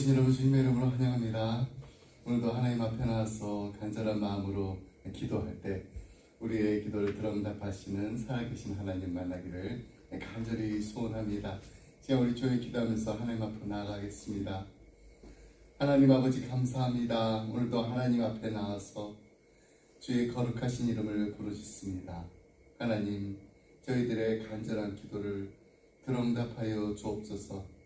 오신 여러분 주님의 이름으로 환영합니다. 오늘도 하나님 앞에 나와서 간절한 마음으로 기도할 때 우리의 기도를 들응답하시는 살아계신 하나님 만나기를 간절히 소원합니다. 지금 우리 조용히 기도하면서 하나님 앞으로 나아가겠습니다. 하나님 아버지 감사합니다. 오늘도 하나님 앞에 나와서 주의 거룩하신 이름을 부르짖습니다. 하나님, 저희들의 간절한 기도를 들응답하여 주옵소서.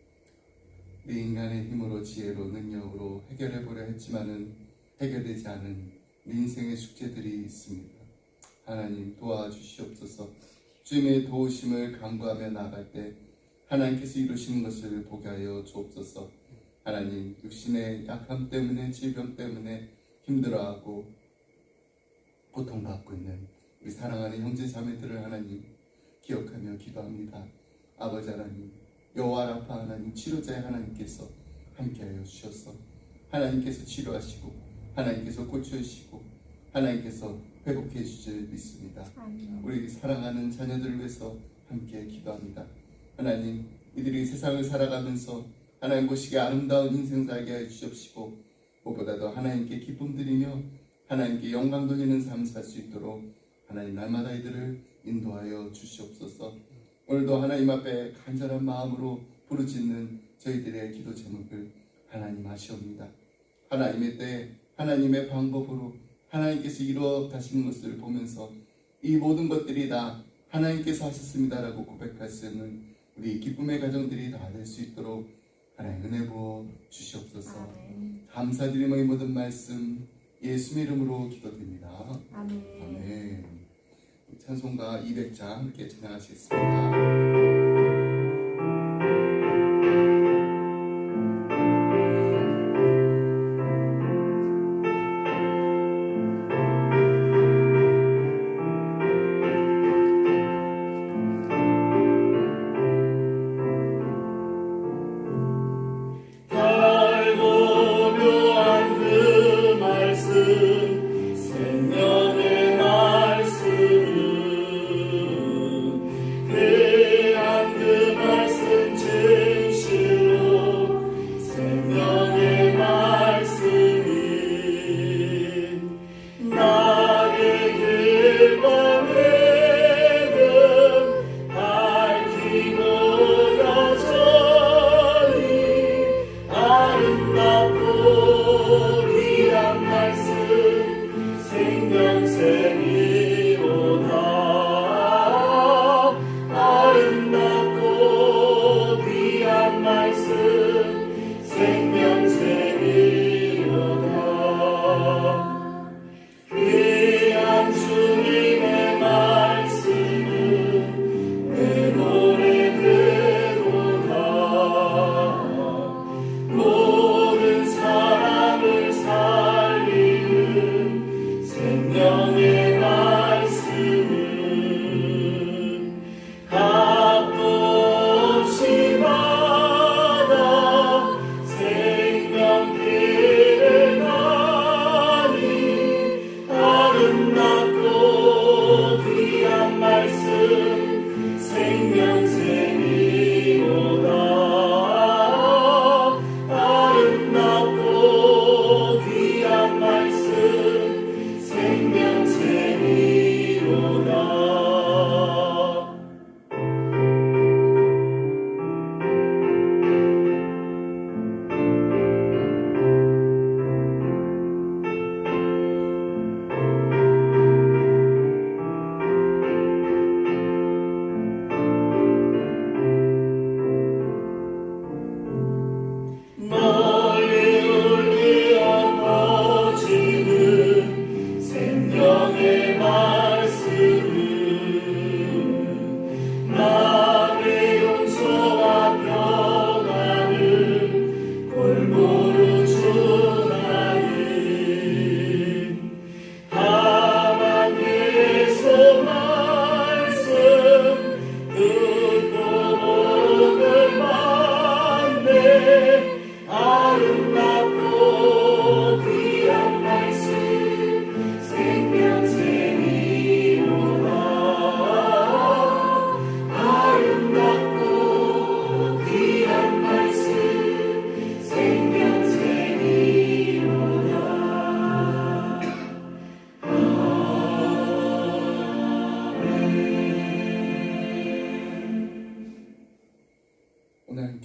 우리 인간의 힘으로, 지혜로, 능력으로 해결해보려 했지만은 해결되지 않은 인생의 숙제들이 있습니다. 하나님 도와주시옵소서. 주님의 도우심을 간구하며 나아갈 때 하나님께서 이루시는 것을 보게 하여 주옵소서. 하나님, 육신의 약함 때문에, 질병 때문에 힘들어하고 고통받고 있는 우리 사랑하는 형제 자매들을 하나님 기억하며 기도합니다. 아버지 하나님, 여호와 라파 하나님, 치료자의 하나님께서 함께하여 주셔서 하나님께서 치료하시고 하나님께서 고쳐주시고 하나님께서 회복해 주실 믿습니다. 우리 사랑하는 자녀들을 위해서 함께 기도합니다. 하나님, 이들이 세상을 살아가면서 하나님 보시기에 아름다운 인생 살게 해 주시옵시고 무엇보다도 하나님께 기쁨 드리며 하나님께 영광 돌리는 삶 살 수 있도록 하나님 날마다 이들을 인도하여 주시옵소서. 오늘도 하나님 앞에 간절한 마음으로 부르짖는 저희들의 기도 제목을 하나님 아시옵니다. 하나님의 때 하나님의 방법으로 하나님께서 이루어 가시는 것을 보면서 이 모든 것들이 다 하나님께서 하셨습니다라고 고백할 수 있는 우리 기쁨의 가정들이 다 될 수 있도록 하나님 은혜 부어 주시옵소서. 감사드리며 이 모든 말씀 예수의 이름으로 기도드립니다. 아멘. 찬송가 200장 함께 찬양하시겠습니다. 그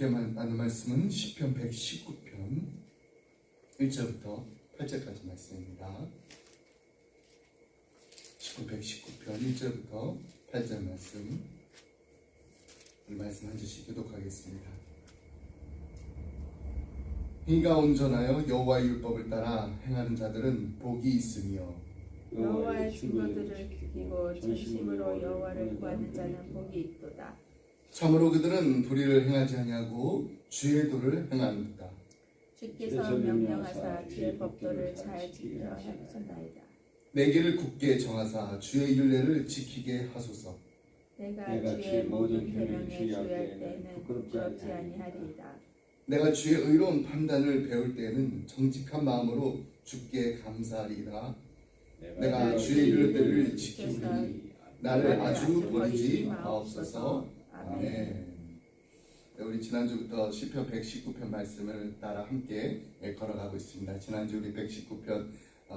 함께 나눌 말씀은 시편 119편 1절부터 8절까지 말씀입니다. 시편 119편 1절부터 8절 말씀, 이 말씀 한 절씩 교독하겠습니다. 행위가 온전하여 여호와의 율법을 따라 행하는 자들은 복이 있으며 여호와의 증거들을 지키고 전심으로 여호와를 구하는 자는 복이 있도다. 참으로 그들은 불의를 행하지 아니하고 주의 도를 행하는도다. 주께서 명령하사 주의 법도를 잘 지키려 하셨나이다. 내 길을 굳게 정하사 주의 율례를 지키게 하소서. 내가 주의 모든 계명에 주의할 때에는 부끄럽지 아니하리이다. 내가 주의 의로운 판단을 배울 때에는 정직한 마음으로 주께 감사하리이다. 내가 주의 율례를 지키니 나를 아주 버리지 마옵소서. 아멘. 우리 지난주부터 시편 119편 말씀을 따라 함께 걸어가고 있습니다. 지난주 우리 119편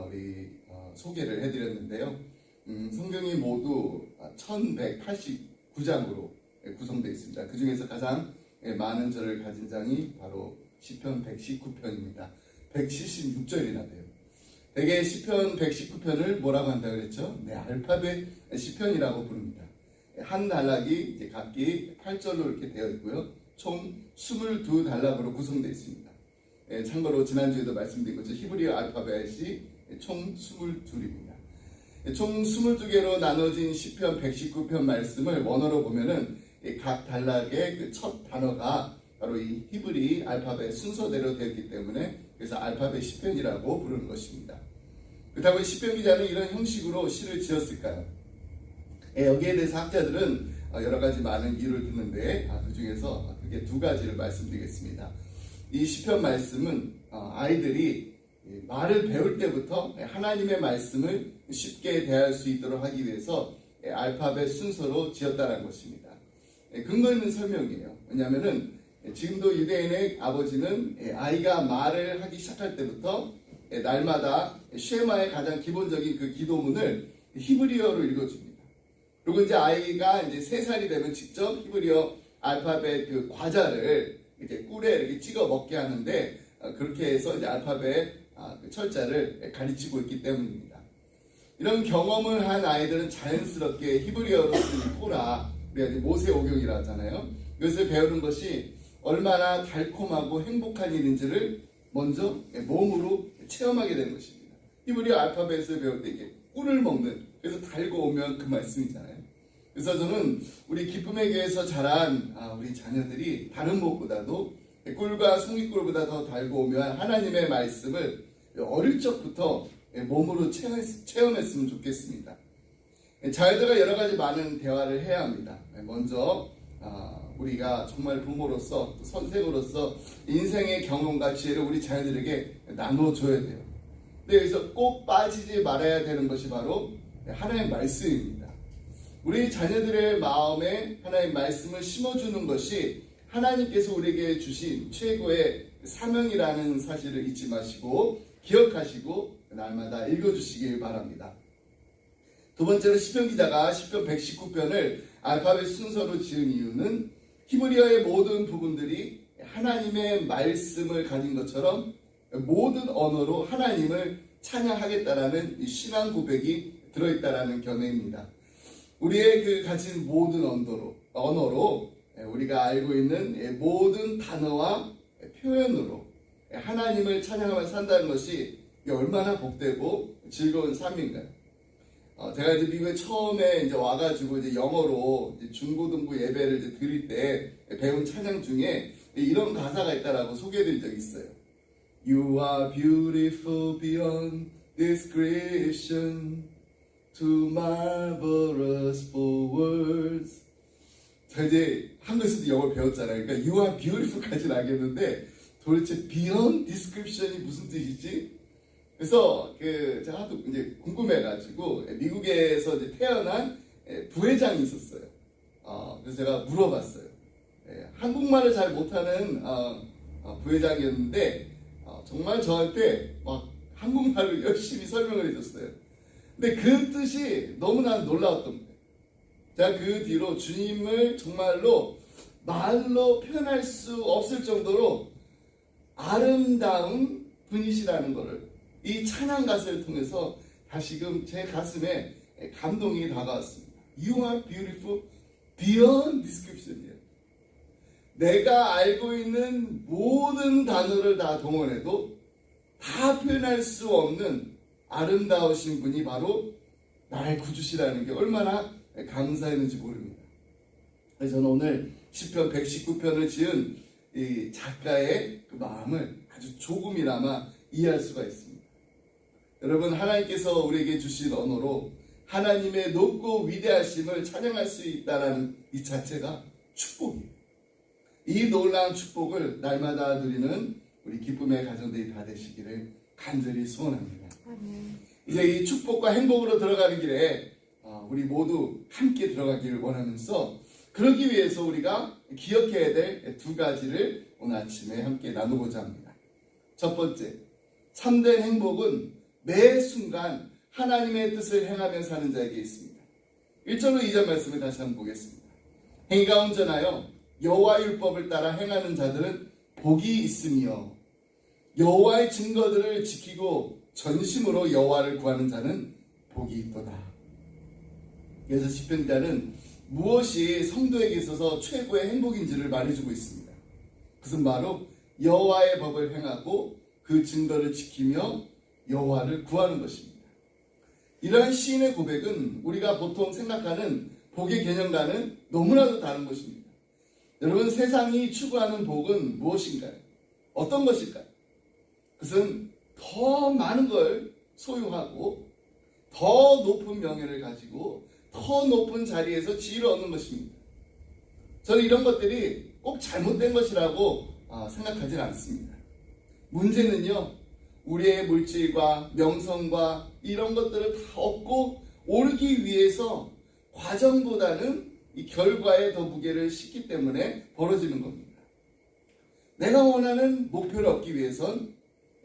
우리 소개를 해드렸는데요. 성경이 모두 1189장으로 구성되어 있습니다. 그 중에서 가장 많은 절을 가진 장이 바로 시편 119편입니다. 176절이나 돼요. 대개 시편 119편을 뭐라고 한다고 그랬죠? 네, 알파벳 시편이라고 부릅니다. 한 단락이 이제 각기 8절로 이렇게 되어 있고요. 총 22단락으로 구성되어 있습니다. 참고로 지난주에도 말씀드린 것처럼 히브리어 알파벳이 총 22입니다. 총 22개로 나눠진 시편 119편 말씀을 원어로 보면은 각 단락의 그 첫 단어가 바로 이 히브리 알파벳 순서대로 되었기 때문에 그래서 알파벳 시편이라고 부르는 것입니다. 그렇다고 시편 기자는 이런 형식으로 시를 지었을까요? 여기에 대해서 학자들은 여러 가지 많은 이유를 듣는데 그 중에서 크게 두 가지를 말씀드리겠습니다. 이 시편 말씀은 아이들이 말을 배울 때부터 하나님의 말씀을 쉽게 대할 수 있도록 하기 위해서 알파벳 순서로 지었다는 것입니다. 근거 있는 설명이에요. 왜냐하면은 지금도 유대인의 아버지는 아이가 말을 하기 시작할 때부터 날마다 쉐마의 가장 기본적인 그 기도문을 히브리어로 읽어줍니다. 그리고 이제 아이가 이제 3살이 되면 직접 히브리어 알파벳 그 과자를 이렇게 꿀에 이렇게 찍어 먹게 하는데 그렇게 해서 이제 알파벳 그 철자를 가르치고 있기 때문입니다. 이런 경험을 한 아이들은 자연스럽게 히브리어로 쓰는 토라, 우리가 모세오경이라 하잖아요. 이것을 배우는 것이 얼마나 달콤하고 행복한 일인지를 먼저 몸으로 체험하게 되는 것입니다. 히브리어 알파벳을 배울 때 이게 꿀을 먹는, 그래서 달고 오면 그 말씀이잖아요. 그래서 저는 우리 기쁨의 교회에서 자란 우리 자녀들이 다른 무엇보다도 꿀과 송이꿀보다 더 달고 오면 하나님의 말씀을 어릴 적부터 몸으로 체험했으면 좋겠습니다. 자녀들과 여러 가지 많은 대화를 해야 합니다. 먼저 우리가 정말 부모로서 또 선생으로서 인생의 경험과 지혜를 우리 자녀들에게 나눠줘야 돼요. 근데 여기서 꼭 빠지지 말아야 되는 것이 바로 하나님의 말씀입니다. 우리 자녀들의 마음에 하나님의 말씀을 심어주는 것이 하나님께서 우리에게 주신 최고의 사명이라는 사실을 잊지 마시고 기억하시고 날마다 읽어주시길 바랍니다. 두 번째로 시편 기자가 시편 119편을 알파벳 순서로 지은 이유는 히브리어의 모든 부분들이 하나님의 말씀을 가진 것처럼 모든 언어로 하나님을 찬양하겠다라는 이 신앙 고백이 들어있다라는 견해입니다. 우리의 그 가진 모든 언어로 우리가 알고 있는 모든 단어와 표현으로 하나님을 찬양하며 산다는 것이 얼마나 복되고 즐거운 삶인가요? 제가 이제 미국에 처음에 이제 와가지고 이제 영어로 이제 중고등부 예배를 이제 드릴 때 배운 찬양 중에 이런 가사가 있다라고 소개해드린 적이 있어요. You are beautiful beyond description, too marvelous for words. 제가 이제 한국에서도 영어를 배웠잖아요. 그러니까 You are beautiful까지는 알겠는데 도대체 beyond description이 무슨 뜻이지? 그래서 제가 하도 이제 궁금해가지고 미국에서 이제 태어난 부회장이 있었어요. 그래서 제가 물어봤어요. 한국말을 잘 못하는 부회장이었는데 정말 저한테 막 한국말을 열심히 설명을 해줬어요. 근데 그 뜻이 너무나 놀라웠던 거예요. 제가 그 뒤로 주님을 정말로 말로 표현할 수 없을 정도로 아름다운 분이시라는 것을 이 찬양 가사를 통해서 다시금 제 가슴에 감동이 다가왔습니다. You are beautiful beyond description이에요. 내가 알고 있는 모든 단어를 다 동원해도 다 표현할 수 없는 아름다우신 분이 바로 나의 구주시라는 게 얼마나 감사했는지 모릅니다. 그래서 저는 오늘 시편 119편을 지은 이 작가의 그 마음을 아주 조금이나마 이해할 수가 있습니다. 여러분, 하나님께서 우리에게 주신 언어로 하나님의 높고 위대하심을 찬양할 수 있다는 이 자체가 축복이에요. 이 놀라운 축복을 날마다 누리는 우리 기쁨의 가정들이 다 되시기를 간절히 소원합니다. 이제 이 축복과 행복으로 들어가는 길에 우리 모두 함께 들어가기를 원하면서, 그러기 위해서 우리가 기억해야 될 두 가지를 오늘 아침에 함께 나누고자 합니다. 첫 번째, 참된 행복은 매 순간 하나님의 뜻을 행하며 사는 자에게 있습니다. 1절로 2절 말씀을 다시 한번 보겠습니다. 행위가 온전하여 여호와 율법을 따라 행하는 자들은 복이 있으며 여호와의 증거들을 지키고 전심으로 여호와를 구하는 자는 복이 있도다. 그래서 시편자는 무엇이 성도에게 있어서 최고의 행복인지를 말해주고 있습니다. 그것은 바로 여호와의 법을 행하고 그 증거를 지키며 여호와를 구하는 것입니다. 이러한 시인의 고백은 우리가 보통 생각하는 복의 개념과는 너무나도 다른 것입니다. 여러분, 세상이 추구하는 복은 무엇인가요? 어떤 것일까요? 그것은 더 많은 걸 소유하고 더 높은 명예를 가지고 더 높은 자리에서 지위를 얻는 것입니다. 저는 이런 것들이 꼭 잘못된 것이라고 생각하진 않습니다. 문제는요, 우리의 물질과 명성과 이런 것들을 다 얻고 오르기 위해서 과정보다는 이 결과에 더 무게를 싣기 때문에 벌어지는 겁니다. 내가 원하는 목표를 얻기 위해선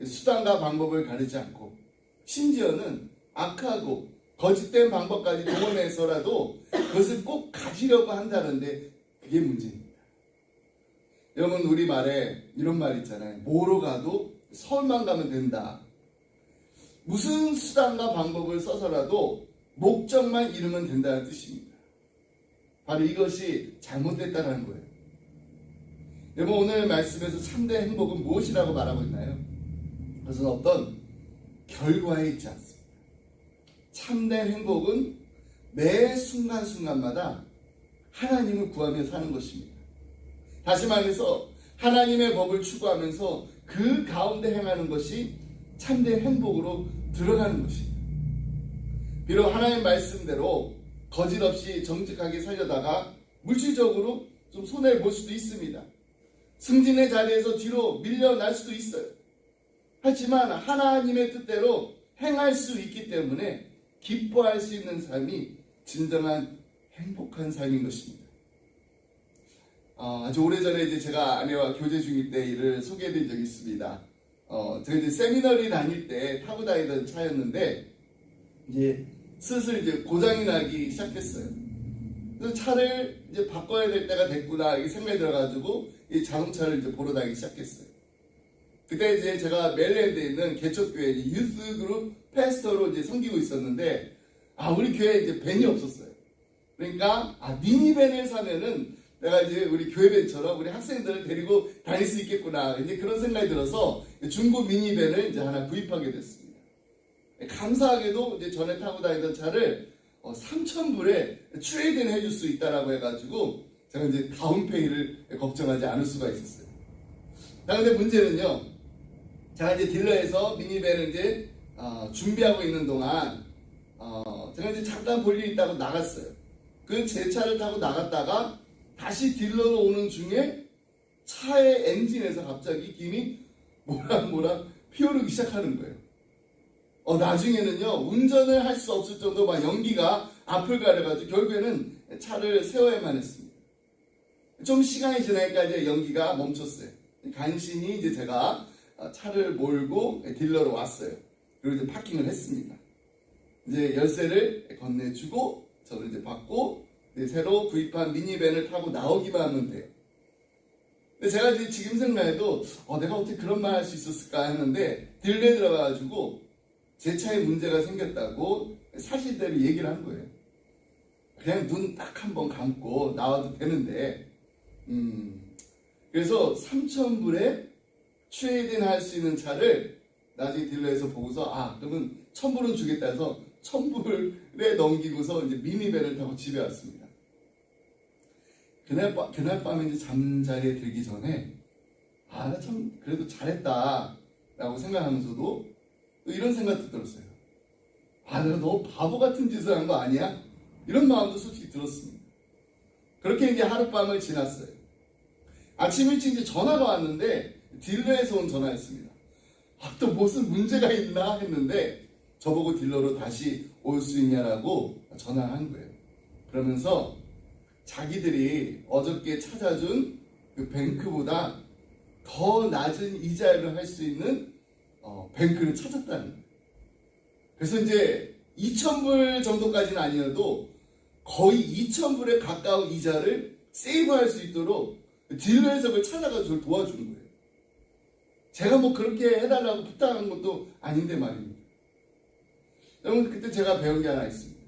수단과 방법을 가리지 않고 심지어는 악하고 거짓된 방법까지 동원해서라도 그것을 꼭 가지려고 한다는데 그게 문제입니다. 여러분, 우리말에 이런 말 있잖아요. 뭐로 가도 서울만 가면 된다. 무슨 수단과 방법을 써서라도 목적만 이루면 된다는 뜻입니다. 바로 이것이 잘못됐다는 거예요. 여러분, 오늘 말씀에서 참된 행복은 무엇이라고 말하고 있나요? 그것은 어떤 결과에 있지 않습니다. 참된 행복은 매 순간순간마다 하나님을 구하며 사는 것입니다. 다시 말해서 하나님의 법을 추구하면서 그 가운데 행하는 것이 참된 행복으로 들어가는 것입니다. 비록 하나님 말씀대로 거짓 없이 정직하게 살려다가 물질적으로 좀 손해를 볼 수도 있습니다. 승진의 자리에서 뒤로 밀려날 수도 있어요. 하지만 하나님의 뜻대로 행할 수 있기 때문에 기뻐할 수 있는 삶이 진정한 행복한 삶인 것입니다. 아주 오래전에 이제 제가 아내와 교제 중일 때 이를 소개해드린 적이 있습니다. 제가 이제 세미너리 다닐 때 타고 다니던 차였는데 이제 슬슬 이제 고장이 나기 시작했어요. 그래서 차를 이제 바꿔야 될 때가 됐구나 이렇게 생각이 들어가지고 이 자동차를 이제 보러 다니기 시작했어요. 그때 이제 제가 메릴랜드에 있는 개척교회 유스 그룹 패스터로 이제 섬기고 있었는데 우리 교회에 이제 밴이 없었어요. 그러니까 미니밴을 사면은 내가 이제 우리 교회밴처럼 우리 학생들을 데리고 다닐 수 있겠구나 이제 그런 생각이 들어서 중고 미니밴을 이제 하나 구입하게 됐습니다. 감사하게도 이제 전에 타고 다니던 차를 3,000불에 트레이드인 해줄 수 있다라고 해가지고 제가 이제 다운페이를 걱정하지 않을 수가 있었어요. 근데 문제는요, 제가 이제 딜러에서 미니밴을 이제 준비하고 있는 동안 제가 이제 잠깐 볼 일이 있다고 나갔어요. 그 제 차를 타고 나갔다가 다시 딜러로 오는 중에 차의 엔진에서 갑자기 김이 모락모락 피어오르기 시작하는 거예요. 나중에는요, 운전을 할 수 없을 정도 막 연기가 앞을 가려가지고 결국에는 차를 세워야만 했습니다. 좀 시간이 지나니까 이제 연기가 멈췄어요. 간신히 이제 제가 차를 몰고 딜러로 왔어요. 그리고 이제 파킹을 했습니다. 이제 열쇠를 건네주고 저를 이제 받고 이제 새로 구입한 미니밴을 타고 나오기만 하면 돼요. 근데 제가 이제 지금 생각해도 내가 어떻게 그런 말 할 수 있었을까 했는데 딜레이 들어가가지고 제 차에 문제가 생겼다고 사실대로 얘기를 한 거예요. 그냥 눈 딱 한 번 감고 나와도 되는데 그래서 3,000불에 트레이드인 할 수 있는 차를 나중에 딜러에서 보고서 그러면 1,000불은 주겠다 해서 1,000불에 넘기고서 이제 미니밴을 타고 집에 왔습니다. 그날 밤에 이제 잠자리에 들기 전에 나 참 그래도 잘했다 라고 생각하면서도 또 이런 생각도 들었어요. 내가 너무 바보 같은 짓을 한 거 아니야? 이런 마음도 솔직히 들었습니다. 그렇게 이제 하룻밤을 지났어요. 아침 일찍 이제 전화가 왔는데 딜러에서 온 전화였습니다. 또 무슨 문제가 있나 했는데 저보고 딜러로 다시 올 수 있냐라고 전화를 한 거예요. 그러면서 자기들이 어저께 찾아준 그 뱅크보다 더 낮은 이자율을 할 수 있는 뱅크를 찾았다는 거예요. 그래서 이제 2,000불 정도까지는 아니어도 거의 2,000불에 가까운 이자를 세이브할 수 있도록 딜러에서 그걸 찾아가지고 저를 도와준 거예요. 제가 뭐 그렇게 해달라고 부탁한 것도 아닌데 말입니다. 여러분, 그때 제가 배운 게 하나 있습니다.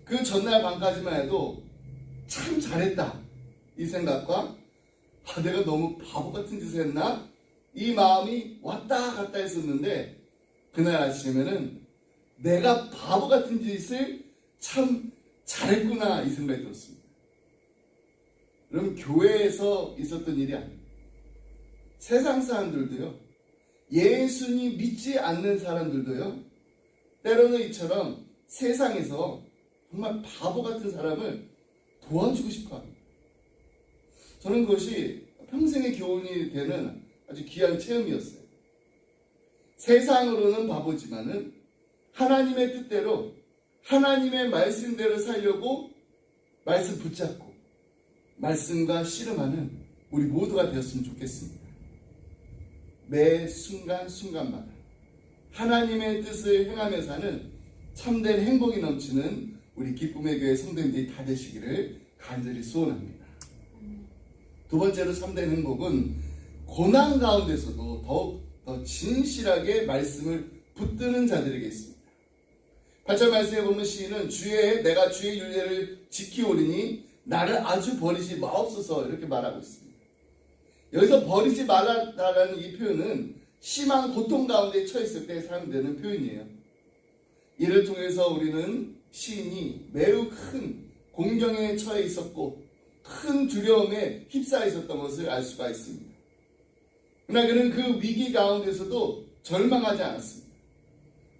그 전날 밤까지만 해도 참 잘했다 이 생각과 내가 너무 바보 같은 짓을 했나 이 마음이 왔다 갔다 했었는데 그날 아침에는 내가 바보 같은 짓을 참 잘했구나 이 생각이 들었습니다. 여러분, 교회에서 있었던 일이 아니에요. 세상 사람들도요, 예수님 믿지 않는 사람들도요, 때로는 이처럼 세상에서 정말 바보 같은 사람을 도와주고 싶어 합니다. 저는 그것이 평생의 교훈이 되는 아주 귀한 체험이었어요. 세상으로는 바보지만은 하나님의 뜻대로 하나님의 말씀대로 살려고 말씀 붙잡고 말씀과 씨름하는 우리 모두가 되었으면 좋겠습니다. 매 순간순간마다 하나님의 뜻을 행하며 사는 참된 행복이 넘치는 우리 기쁨의 교회 성도님들이 다 되시기를 간절히 소원합니다. 두 번째로 참된 행복은 고난 가운데서도 더욱 더 진실하게 말씀을 붙드는 자들에게 있습니다. 8절 말씀에 보면 시인은 내가 주의 율례를 지키오리니 나를 아주 버리지 마옵소서 이렇게 말하고 있습니다. 여기서 버리지 말라라는 이 표현은 심한 고통 가운데 처했을 때 사용되는 표현이에요. 이를 통해서 우리는 시인이 매우 큰 공경에 처해 있었고 큰 두려움에 휩싸여 있었던 것을 알 수가 있습니다. 그러나 그는 그 위기 가운데서도 절망하지 않았습니다.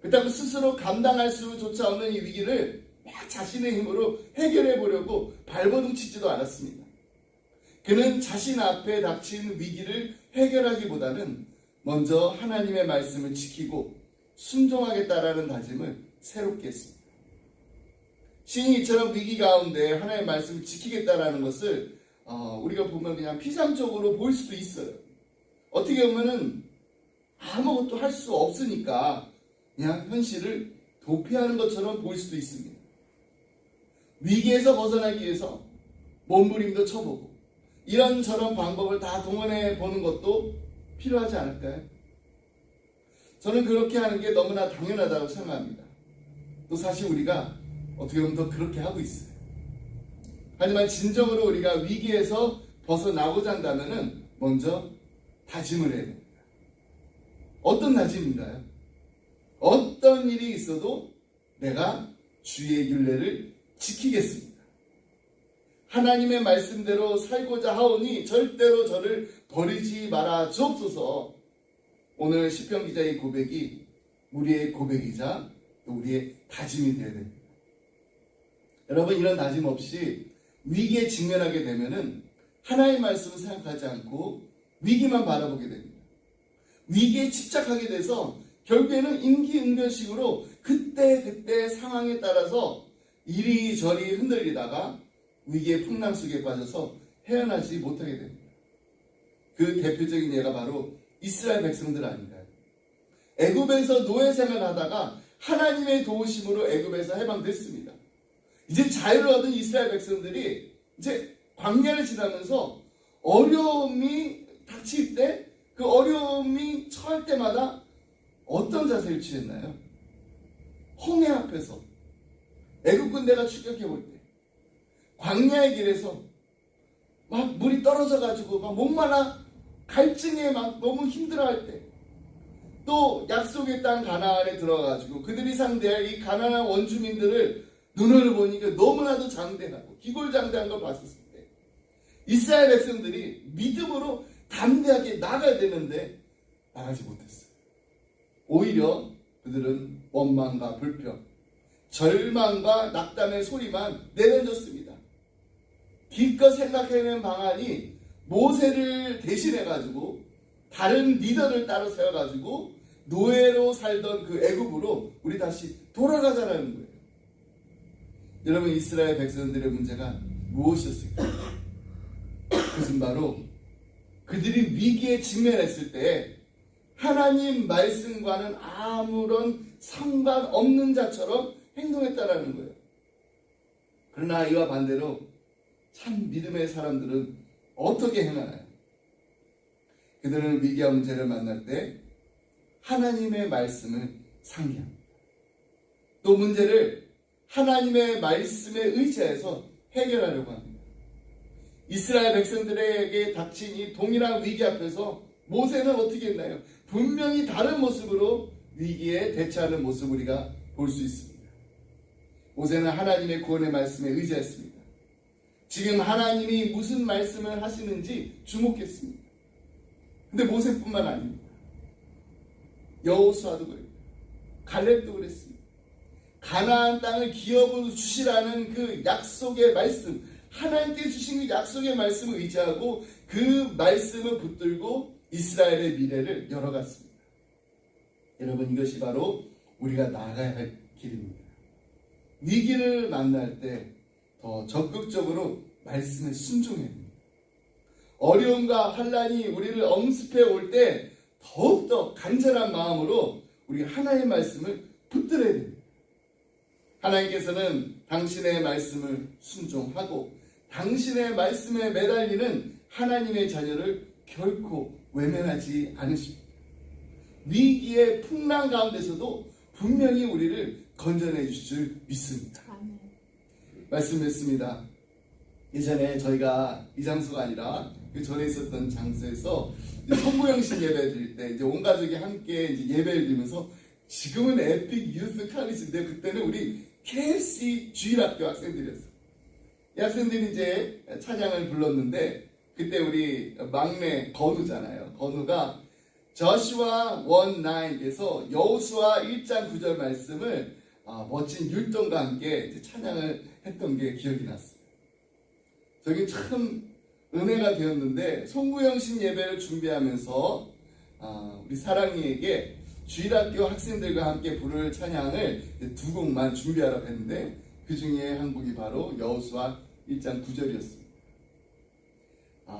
그렇다고 스스로 감당할 수조차 없는 이 위기를 막 자신의 힘으로 해결해 보려고 발버둥 치지도 않았습니다. 그는 자신 앞에 닥친 위기를 해결하기보다는 먼저 하나님의 말씀을 지키고 순종하겠다라는 다짐을 새롭게 했습니다. 시인이 이처럼 위기 가운데 하나님의 말씀을 지키겠다라는 것을 우리가 보면 그냥 피상적으로 보일 수도 있어요. 어떻게 보면은 아무것도 할 수 없으니까 그냥 현실을 도피하는 것처럼 보일 수도 있습니다. 위기에서 벗어나기 위해서 몸부림도 쳐보고 이런저런 방법을 다 동원해 보는 것도 필요하지 않을까요? 저는 그렇게 하는 게 너무나 당연하다고 생각합니다. 또 사실 우리가 어떻게 보면 더 그렇게 하고 있어요. 하지만 진정으로 우리가 위기에서 벗어나고자 한다면 먼저 다짐을 해야 됩니다. 어떤 다짐인가요? 어떤 일이 있어도 내가 주의 율례를 지키겠습니다. 하나님의 말씀대로 살고자 하오니 절대로 저를 버리지 말아 주옵소서. 오늘 시편 기자의 고백이 우리의 고백이자 또 우리의 다짐이 되어야 됩니다. 여러분, 이런 다짐 없이 위기에 직면하게 되면은 하나님의 말씀을 생각하지 않고 위기만 바라보게 됩니다. 위기에 집착하게 돼서 결국에는 임기응변식으로 그때 상황에 따라서 이리저리 흔들리다가 위기의 풍랑 속에 빠져서 헤어나지 못하게 됩니다. 그 대표적인 예가 바로 이스라엘 백성들 아닌가요? 애굽에서 노예 생활하다가 하나님의 도우심으로 애굽에서 해방됐습니다. 이제 자유를 얻은 이스라엘 백성들이 이제 광야를 지나면서 어려움이 닥칠 때, 그 어려움이 처할 때마다 어떤 자세를 취했나요? 홍해 앞에서 애굽 군대가 추격해 올 때, 광야의 길에서 막 물이 떨어져 가지고 막 목말라 갈증에 막 너무 힘들어할 때, 또 약속의 땅 가나안에 들어가지고 그들이 상대할 이 가나안 원주민들을 눈으로 보니까 너무나도 장대하고 기골장대한 걸 봤었을 때, 이스라엘 백성들이 믿음으로 담대하게 나가야 되는데 나가지 못했어요. 오히려 그들은 원망과 불평, 절망과 낙담의 소리만 내던졌습니다. 기껏 생각해낸 방안이 모세를 대신해가지고 다른 리더를 따로 세워가지고 노예로 살던 그 애굽으로 우리 다시 돌아가자라는 거예요. 여러분, 이스라엘 백성들의 문제가 무엇이었을까요? 그것은 바로 그들이 위기에 직면했을 때 하나님 말씀과는 아무런 상관없는 자처럼 행동했다라는 거예요. 그러나 이와 반대로 참 믿음의 사람들은 어떻게 행하나요? 그들은 위기와 문제를 만날 때 하나님의 말씀을 상기합니다. 또 문제를 하나님의 말씀에 의지해서 해결하려고 합니다. 이스라엘 백성들에게 닥친 이 동일한 위기 앞에서 모세는 어떻게 했나요? 분명히 다른 모습으로 위기에 대처하는 모습을 우리가 볼 수 있습니다. 모세는 하나님의 구원의 말씀에 의지했습니다. 지금 하나님이 무슨 말씀을 하시는지 주목했습니다. 근데 모세뿐만 아닙니다. 여호수아도 그랬고 갈렙도 그랬습니다. 가나안 땅을 기업으로 주시라는 그 약속의 말씀, 하나님께 주신 그 약속의 말씀을 의지하고 그 말씀을 붙들고 이스라엘의 미래를 열어갔습니다. 여러분, 이것이 바로 우리가 나아가야 할 길입니다. 위기를 만날 때 더 적극적으로 말씀에 순종해야 됩니다. 어려움과 환난이 우리를 엄습해 올 때 더욱더 간절한 마음으로 우리 하나님의 말씀을 붙들어야 됩니다. 하나님께서는 당신의 말씀을 순종하고 당신의 말씀에 매달리는 하나님의 자녀를 결코 외면하지 않으십니다. 위기의 풍랑 가운데서도 분명히 우리를 건져내 주실 줄 믿습니다. 말씀했습니다. 예전에 저희가 이 장소가 아니라 그 전에 있었던 장소에서 성부영신 예배 드릴 때 이제 온 가족이 함께 이제 예배를 드리면서, 지금은 에픽 유스 칼리지인데 그때는 우리 KFC 주일학교 학생들이었어요. 이 학생들이 이제 찬양을 불렀는데 그때 우리 막내 건우잖아요. 건우가 저시와 1:9에서 여호수아 1장 9절 말씀을 멋진 율동과 함께 이제 찬양을 했던 게 기억이 났어요. 저게 참 은혜가 되었는데, 송구영신 예배를 준비하면서 우리 사랑이에게 주일학교 학생들과 함께 부를 찬양을 두 곡만 준비하라고 했는데 그 중에 한 곡이 바로 여호수아 1장 9절이었습니다.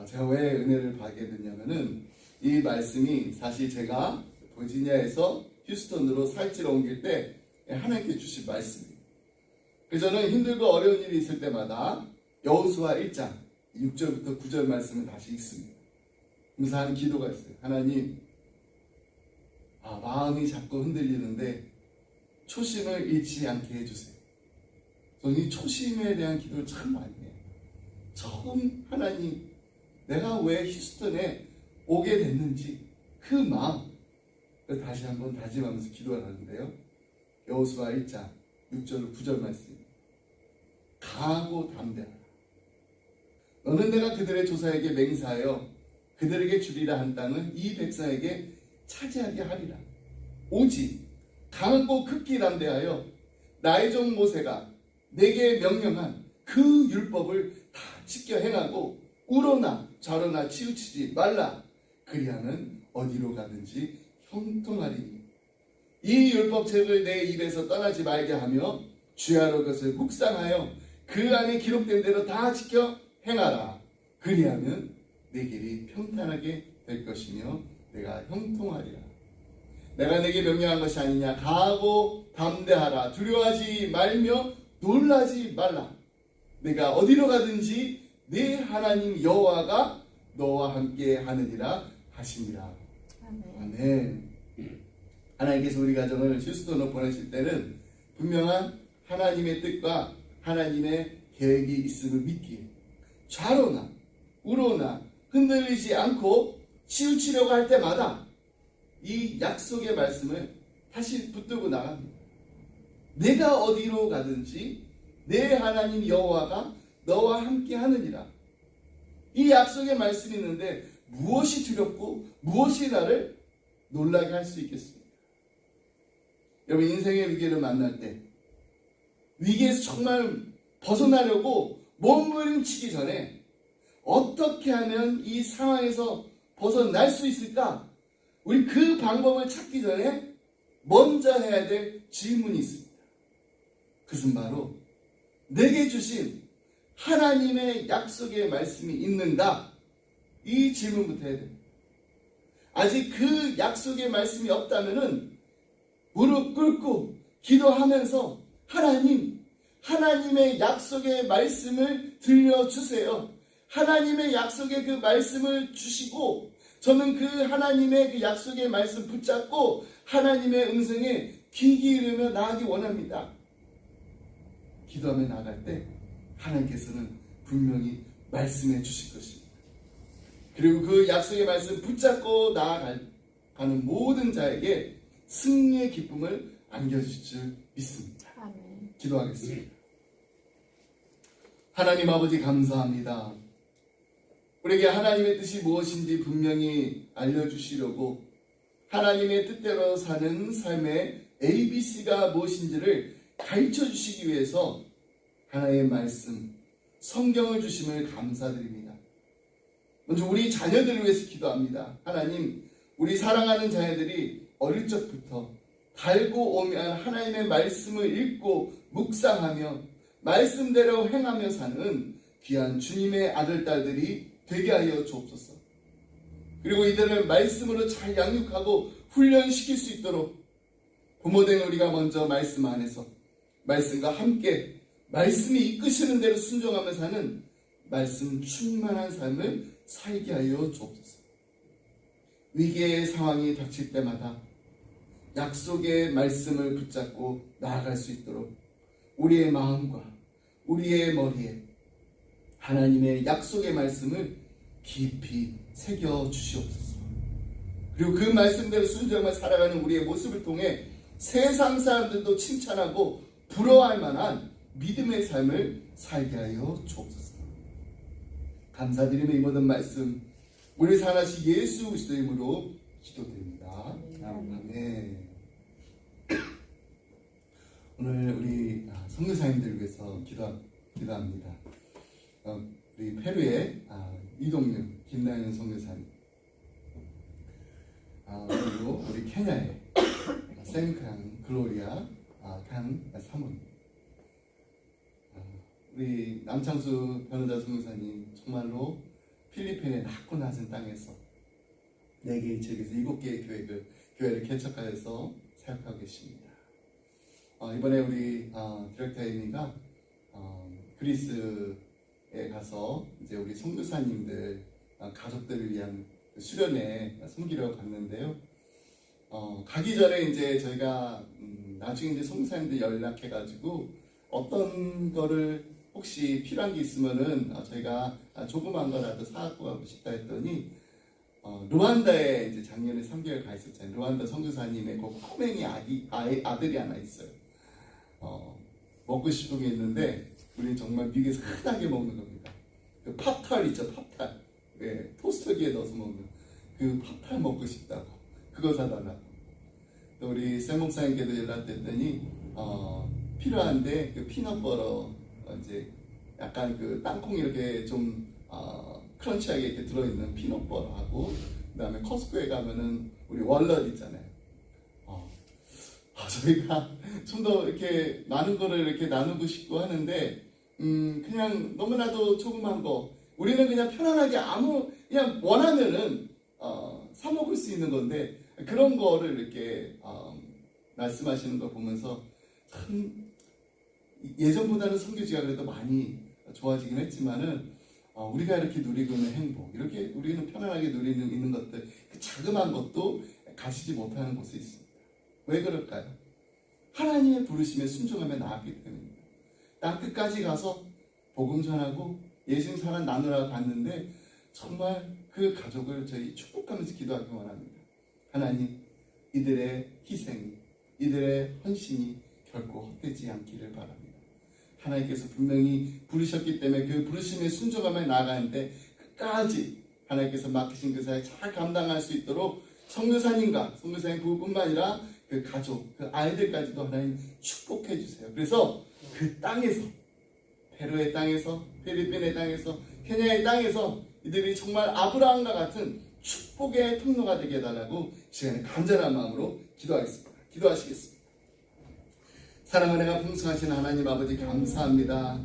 제가 왜 은혜를 받게 됐냐면은 이 말씀이 사실 제가 버지니아에서 휴스턴으로 살찌러 옮길 때 하나님께 주신 말씀이에요. 그래서 저는 힘들고 어려운 일이 있을 때마다 여호수아 1장 6절부터 9절 말씀을 다시 읽습니다. 그래서 하는 기도가 있어요. 하나님, 마음이 자꾸 흔들리는데 초심을 잃지 않게 해주세요. 저는 이 초심에 대한 기도를 참 많이 해요. 처음 하나님, 내가 왜 휴스턴에 오게 됐는지 그 마음 다시 한번 다짐하면서 기도를 하는데요. 여호수아 1장 6절 9절 말씀, 강하고 담대하라. 너는 내가 그들의 조사에게 맹세하여 그들에게 주리라 한 땅은 이 백성에게 차지하게 하리라. 오직 강하고 극히 담대하여 나의 종 모세가 내게 명령한 그 율법을 다 지켜 행하고 우러나 좌로나 치우치지 말라. 그리하면 어디로 가든지 형통하리니. 이 율법책을 내 입에서 떠나지 말게 하며 주야로 그것을 묵상하여 그 안에 기록된 대로 다 지켜 행하라. 그리하면 내 길이 평탄하게 될 것이며 내가 형통하리라. 내가 내게 명령한 것이 아니냐. 강하고 담대하라. 두려워하지 말며 놀라지 말라. 내가 어디로 가든지 내 하나님 여호와가 너와 함께 하느니라 하시니라. 아멘. 아멘. 하나님께서 우리 가정을 휴스턴으로 보내실 때는 분명한 하나님의 뜻과 하나님의 계획이 있음을 믿기에 좌로나 우로나 흔들리지 않고 치우치려고 할 때마다 이 약속의 말씀을 다시 붙들고 나갑니다. 내가 어디로 가든지 내 하나님 여호와가 너와 함께 하느니라. 이 약속의 말씀이 있는데 무엇이 두렵고 무엇이 나를 놀라게 할 수 있겠습니까? 여러분, 인생의 위기를 만날 때 위기에서 정말 벗어나려고 몸부림치기 전에 어떻게 하면 이 상황에서 벗어날 수 있을까? 우리 그 방법을 찾기 전에 먼저 해야 될 질문이 있습니다. 그것은 바로 내게 주신 하나님의 약속의 말씀이 있는가? 이 질문부터 해야 됩니다. 아직 그 약속의 말씀이 없다면은 무릎 꿇고 기도하면서 하나님의 약속의 말씀을 들려주세요. 하나님의 약속의 그 말씀을 주시고 저는 그 하나님의 그 약속의 말씀 붙잡고 하나님의 음성에 귀 기울이며 나아가기 원합니다. 기도하며 나아갈 때 하나님께서는 분명히 말씀해 주실 것입니다. 그리고 그 약속의 말씀 붙잡고 나아가는 모든 자에게 승리의 기쁨을 안겨주실 줄 믿습니다. 아멘. 기도하겠습니다. 하나님 아버지, 감사합니다. 우리에게 하나님의 뜻이 무엇인지 분명히 알려주시려고 하나님의 뜻대로 사는 삶의 ABC가 무엇인지를 가르쳐 주시기 위해서 하나님의 말씀, 성경을 주심을 감사드립니다. 먼저 우리 자녀들을 위해서 기도합니다. 하나님, 우리 사랑하는 자녀들이 어릴 적부터 달고 오면 하나님의 말씀을 읽고 묵상하며 말씀대로 행하며 사는 귀한 주님의 아들, 딸들이 되게 하여 주옵소서. 그리고 이들을 말씀으로 잘 양육하고 훈련시킬 수 있도록 부모된 우리가 먼저 말씀 안에서 말씀과 함께 말씀이 이끄시는 대로 순종하며 사는 말씀 충만한 삶을 살게 하여 주옵소서. 위기의 상황이 닥칠 때마다 약속의 말씀을 붙잡고 나아갈 수 있도록 우리의 마음과 우리의 머리에 하나님의 약속의 말씀을 깊이 새겨 주시옵소서. 그리고 그 말씀대로 순종하며 살아가는 우리의 모습을 통해 세상 사람들도 칭찬하고 부러워할 만한 믿음의 삶을 살게 하여 주옵소서. 감사드리며 이 모든 말씀 우리 살아신 예수 그리스도의 이름으로 기도드립니다. 아멘. 오늘 우리 선교사님들을 위해서 기도합니다. 우리 페루의 이동윤, 김나연 선교사님, 그리고 우리 케냐의 생칸 글로리아 강 사모님, 우리 남창수 변호자 선교사님, 정말로 필리핀의 낮고 낮은 땅에서 4개의 지역에서 7개의 교회를 개척하여서 사역하고 계십니다. 이번에 우리 디렉터 에이미가 그리스에 가서 이제 우리 선교사님들 가족들을 위한 수련회 섬기러 갔는데요. 가기 전에 이제 저희가 나중에 이제 선교사님들 연락해가지고 어떤 거를 혹시 필요한 게 있으면은 저희가 조그만 거라도 사갖고 가고 싶다 했더니 루안다에 이제 작년에 3개월 가 있었잖아요. 루안다 선교사님의 그 꼬맹이 아들이 하나 있어요. 먹고 싶은 게 있는데 우리는 정말 미국에서 흔하게 먹는 겁니다. 그 팝탈 있죠, 팝탈. 네, 토스터기에 넣어서 먹는 그 팝탈 먹고 싶다고 그거 사달라고. 또 우리 샘 목사님께도 연락드렸더니 필요한데 그 피넛버터 이제 약간 그 땅콩 이렇게 좀 크런치하게 이렇게 들어있는 피넛버터하고 그다음에 커스코에 가면은 우리 월넛 있잖아요. 저희가 좀 더 이렇게 많은 거를 이렇게 나누고 싶고 하는데 그냥 너무나도 조그만 거 우리는 그냥 편안하게 그냥 원하면은 사 먹을 수 있는 건데 그런 거를 이렇게 말씀하시는 거 보면서 참 예전보다는 선교지가 그래도 많이 좋아지긴 했지만은 우리가 이렇게 누리고 있는 행복, 이렇게 우리는 편안하게 누리는 있는 것들, 그 자그마한 것도 가지지 못하는 곳에 있습니다. 왜 그럴까요? 하나님의 부르심에 순종하며 나았기 때문입니다. 땅 끝까지 가서 복음 전하고 예수님 사랑 나누라 갔는데 정말 그 가족을 저희 축복하면서 기도하기 원합니다. 하나님, 이들의 희생, 이들의 헌신이 결코 헛되지 않기를 바랍니다. 하나님께서 분명히 부르셨기 때문에 그 부르심에 순종하며 나아가는데 끝까지 하나님께서 맡기신 그 사역 잘 감당할 수 있도록 선교사님과 선교사님 부부뿐만 아니라 그 가족, 그 아이들까지도 하나님 축복해 주세요. 그래서 그 땅에서, 페루의 땅에서, 필리핀의 땅에서, 케냐의 땅에서 이들이 정말 아브라함과 같은 축복의 통로가 되게 해달라고 시간에 간절한 마음으로 기도하시겠습니다. 사랑과 은혜가 풍성하신 하나님 아버지 감사합니다.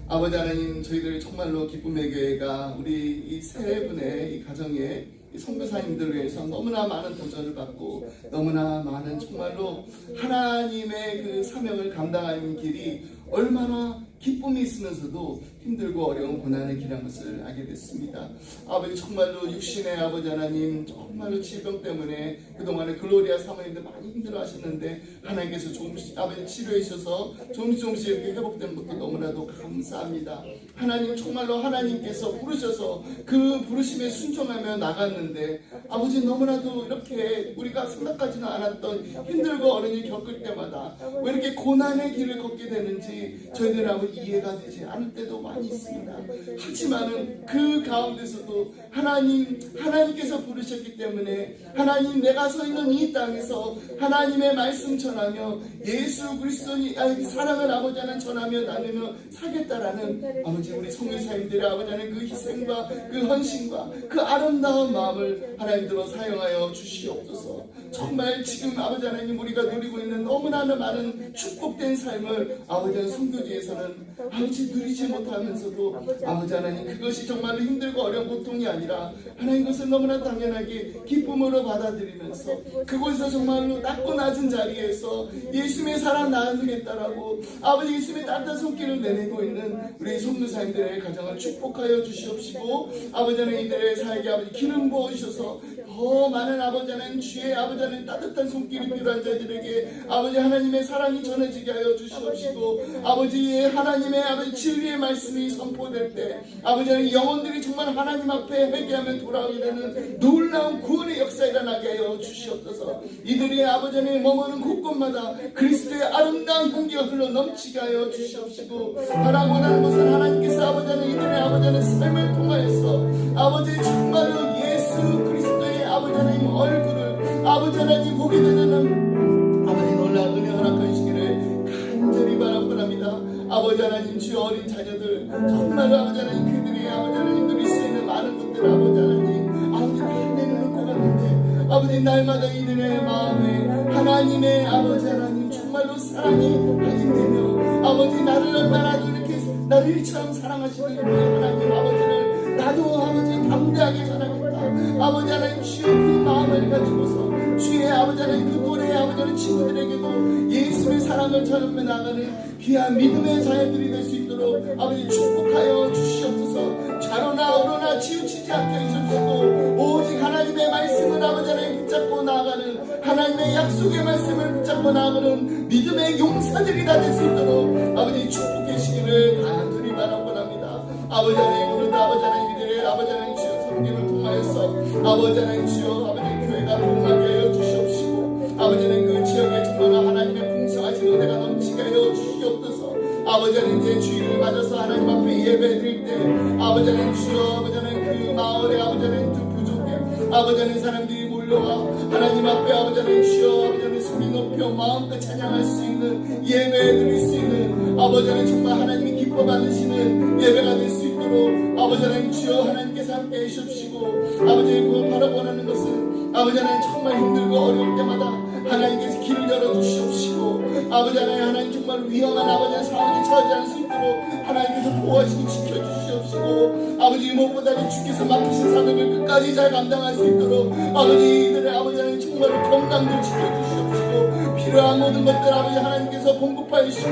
아버지 하나님, 저희들 정말로 기쁨의 교회가 우리 이 세 분의 이 가정에 이 선교사님들을 위해서 너무나 많은 도전을 받고 너무나 많은 정말로 하나님의 그 사명을 감당하는 길이 얼마나 기쁨이 있으면서도 힘들고 어려운 고난의 길한 것을 알게 됐습니다. 아버지, 정말로 육신의 아버지 하나님, 정말로 질병 때문에 그동안에 글로리아 사모님들 많이 힘들어 하셨는데 하나님께서 조금씩 아버지 치료해 주셔서 조금씩 이렇게 회복된 것도 너무나도 감사합니다. 하나님, 정말로 하나님께서 부르셔서 그 부르심에 순종하며 나갔는데 아버지, 너무나도 이렇게 우리가 생각하지는 않았던 힘들고 어려움을 겪을 때마다 왜 이렇게 고난의 길을 걷게 되는지 저희들은 아버지 이해가 되지 않을 때도 많이 있습니다. 하지만은 그 가운데서도 하나님께서 부르셨기 때문에 하나님, 내가 서 있는 이 땅에서 하나님의 말씀 전하며 예수 그리스도의 사랑을 아버지 하나님 전하며 나누며 살겠다라는 아버지 우리 성교사님들의 아버지 하나님 그 희생과 그 헌신과 그 아름다운 마음을 하나님들로 사용하여 주시옵소서. 정말 지금 아버지 하나님 우리가 누리고 있는 너무나 많은 축복된 삶을 아버지 하나님 선교지에서는 아버지 누리지 못하면서도 아버지 하나님 그것이 정말로 힘들고 어려운 고통이 아니라 하나님 그것을 너무나 당연하게 기쁨으로 받아들이면서 그곳에서 정말로 낮고 낮은 자리에서 예수님의 사랑 나누겠다라고 아버지 예수님의 따뜻한 손길을 내밀고 있는 우리 선교사님들의 가정을 축복하여 주시옵시고 아버지 하나님 이들의 사역에 아버지 기름 부어주셔서 더 많은 아버지 하나님 주의 아버지 하나님 따뜻한 손길이 필요한 자들에게 아버지 하나님의 사랑이 전해지게 하여 주시옵시고 아버지의 하나님의 아버지 진리의 말씀이 선포될 때 아버지 하나님 영혼들이 정말 하나님 앞에 회개하며 돌아오게 되는 놀라운 구원의 역사 일어나게 하여 주시옵소서. 이들이 아버지 하나님 머무는 곳곳마다 그리스도의 아름다운 향기가 흘러 넘치게 하여 주시옵시고 바라고 원하는 것은 하나님께서 아버지 하나님 이들의 아버지 하나님 삶을 통하여서 아버지 정말로 예수 그리스도의 아버지 하나님 얼굴을 아버지 하나님 보게 되는 아버지 놀라운 은혜 허락하시기를 간절히 바랍니다. 아버지 하나님 주여 어린 자녀들 정말 아버지 하나님 그들이 아버지 하나님 누릴 수 있는 많은 것들 아버지 하나님 아버지 다 내놓을 것 같은데 아버지 날마다 이들의 마음에 하나님의 아버지 하나님 정말로 사랑이 발견되며 아버지 나를 얼마나 이렇게 나를 일처럼 사랑하시는 하나님 아버지를 나도 아버지 담대하게 전하겠다. 아버지 하나님 주여 그 마음을 가지고서 주의 아버지 하나님 그 또래의 아버지 하나님 친구들에게도 예수의 사랑을 전하며 나가는 귀한 믿음의 자녀들이 될 수 있도록 아버지 축복하여 주시옵소서. 좌로나 우로나 치우치지 않게 해주시고 오직 하나님의 말씀을 아버지 하나님 붙잡고 나아가는 하나님의 약속의 말씀을 붙잡고 나아가는 믿음의 용사들이 다 될 수 있도록 아버지 축복해 주시기를 간절히 바라고 합니다. 아버지 하나님 오늘도 아버지 하나님 이들의 아버지 하나님 주여 섬김을 통하여서 아버지 하나님 주여 아버지 교회가 복음하게 하여 주시옵시고 아버지 하나님 그 지역에 정말 하나님의 풍성하신 은혜가 넘치게 하여 주시옵소서. 아버지 하나님 이제 주일을 맞아서 하나님 앞에 예배드릴 때 아버지 하나님 주여 아버지 하나님 그 마을에 아버지 하나님 그 부족에 아버지 하나님 사람들이 몰려와 하나님 앞에 아버지 하나님 주여 아버지 하나님 소리 높여 마음껏 찬양할 수 있는 예배 드릴 수 있는 아버지 하나님 정말 하나님이 기뻐 받으시는 예배가 될 수 있도록 아버지 하나님 주여 하나님께서 함께 해주시고 아버지 그걸 바라 원하는 것은 아버지 하나님 정말 힘들고 어려울 때마다 하나님께서 길을 열어주시옵시고 아버지 하나님 정말 위험한 아버지 하나님 상황에 처하지 않을 수 있도록 하나님께서 보호하시고 지켜주시옵시고 아버지 무엇보다 주께서 맡기신 사명을 끝까지 잘 감당할 수 있도록 아버지 이들의 아버지 하나님 정말 건강도 지켜주시옵시고 필요한 모든 것들 아버지 하나님께서 공급하여 주시고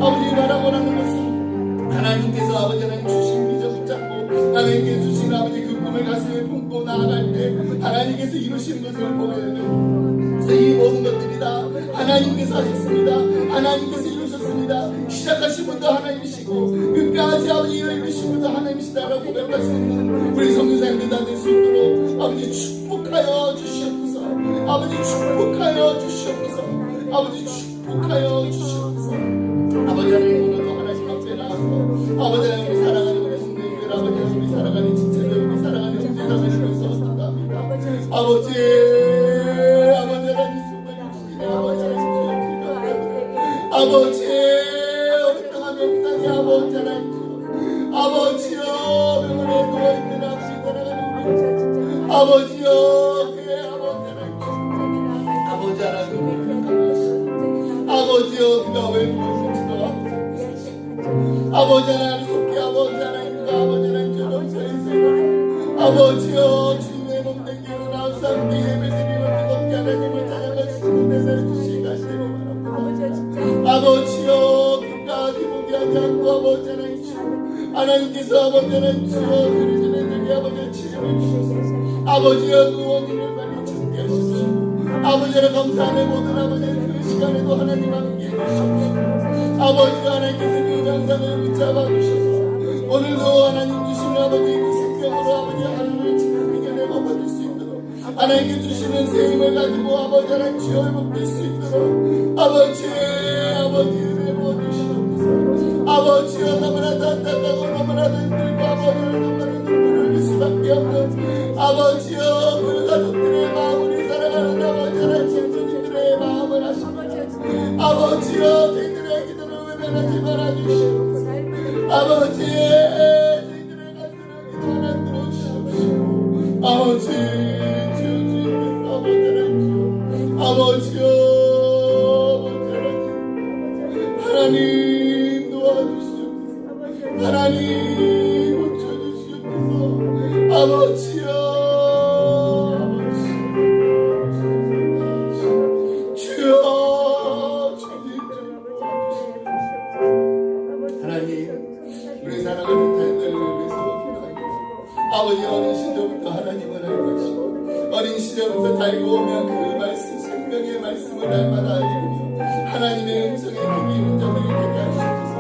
아버지 바라 원하는 것은 하나님께서 아버지 하나님 주신 비전 붙잡고 하나님께서 이루시는 것을 보면 이 모든 것들이 다 하나님께서 하셨습니다. 하나님께서 이루셨습니다. 시작하신 분도 하나님이시고 끝까지 아버지 이루신 분도 하나님이시다라고 고백할 수 있는 우리 성교사님들 다 될 수 있도록 아버지 축복하여 주시옵소서. 아버지 축복하여 주시옵소서. 아버지 축복하여 주시옵소서. 아버지 하나님 오늘도 하나님 앞에 나와서 아버지 하나님 우리 사랑하는 우리 성도님들 아버지 하나님 우리 사랑하는 지체들 우리 사랑하는 형제자매를 위해서 기도합니다. 아버지 하나님 수고해 아버지 하나님 아버지 어떤 명당이 아버지 하나님 아버지여 병원에 누워있는 아버지 사랑하는 우리 아버지여 그의 아버지 하나님 아버지 하나님 아버지여 그가 왜 누우실까 아버지 하나님 속히 아버지 하나님과 아버지 하나님 저정서에서 아버지여 주님의 몸된 길을 나와서 함께 예배드리며 뜨겁게 하나님을 찬양할 수 있는 대사를 주시기 하시기를 바랍니다. 아버지여 끝까지 포기하지 않고 아버지 하나님 주여 하나님께서 아버지 하나님 주여 우리 주님에게 아버지의 치료를 주셔서 아버지여 그 원인을 빨리 찾게 하십시오. 아버지를 감사하는 모든 아버지의 그 시간에도 하나님 함께 해주시옵소서. 아버지가 하나님께서 그 장상을 붙잡아 주셔서 오늘도 하나님 주시는 아버지 그 생명으로 아버지 하루를 지금 이겨내고 버틸 수 있도록 하나님께 주시는 새 힘을 가지고 아버지 하나님 주여 회복될 수 있도록 아버지 은혜 부어주시옵소서. 아버지여 너무나도 안타깝고 너무나도 힘들고 아버지를 정말 눈물을 흘릴 수밖에 없는 아버지여 그 가족들의 마음을 사랑하는 아버지 하나님 성도님들의 마음을 하십니다. 아버지여 저희들의 기도를 외면하지 말아주시옵소서. 아버지 저희들의 간절한 기도 하나 들어주시옵시오. 아버지 주여 아버지여 하나님 도와주시옵소서. 하나님 고쳐주시옵소서. 아버지여 주여 하나님 우리 사랑하는 자녀들을 위해서 기도합니다. 아버지 어린 시절부터 하나님을 알고 계시고 어린 시절부터 달고오면 그 말씀 생명의 말씀을 날마다 알고 하나님의 음성에 귀 기는 자들이 되게 하시옵소서.